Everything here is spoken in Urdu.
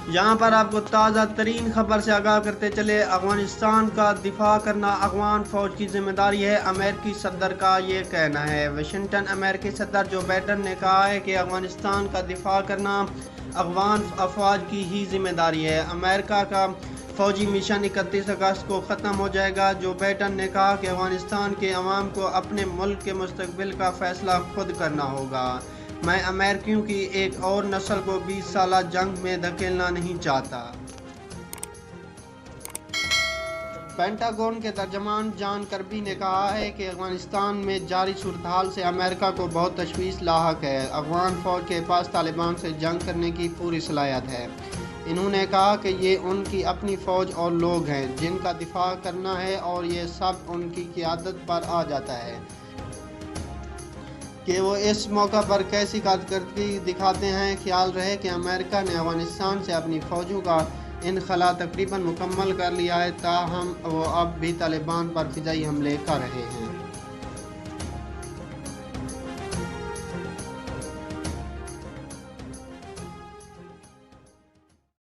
یہاں پر آپ کو تازہ ترین خبر سے آگاہ کرتے چلے، افغانستان کا دفاع کرنا افغان فوج کی ذمہ داری ہے، امریکی صدر کا یہ کہنا ہے۔ واشنگٹن۔ امریکی صدر جو بائیڈن نے کہا ہے کہ افغانستان کا دفاع کرنا افغان افواج کی ہی ذمہ داری ہے۔ امریکہ کا فوجی مشن 31 اگست کو ختم ہو جائے گا۔ جو بائیڈن نے کہا کہ افغانستان کے عوام کو اپنے ملک کے مستقبل کا فیصلہ خود کرنا ہوگا۔ میں امریکیوں کی ایک اور نسل کو 20 سالہ جنگ میں دھکیلنا نہیں چاہتا۔ پینٹاگون کے ترجمان جان کربی نے کہا ہے کہ افغانستان میں جاری صورتحال سے امریکہ کو بہت تشویش لاحق ہے۔ افغان فوج کے پاس طالبان سے جنگ کرنے کی پوری صلاحیت ہے۔ انہوں نے کہا کہ یہ ان کی اپنی فوج اور لوگ ہیں جن کا دفاع کرنا ہے اور یہ سب ان کی قیادت پر آ جاتا ہے کہ وہ اس موقع پر کیسی کارکردگی دکھاتے ہیں۔ خیال رہے کہ امریکہ نے افغانستان سے اپنی فوجوں کا انخلا تقریباً مکمل کر لیا ہے، تاہم وہ اب بھی طالبان پر فضائی حملے کر رہے ہیں۔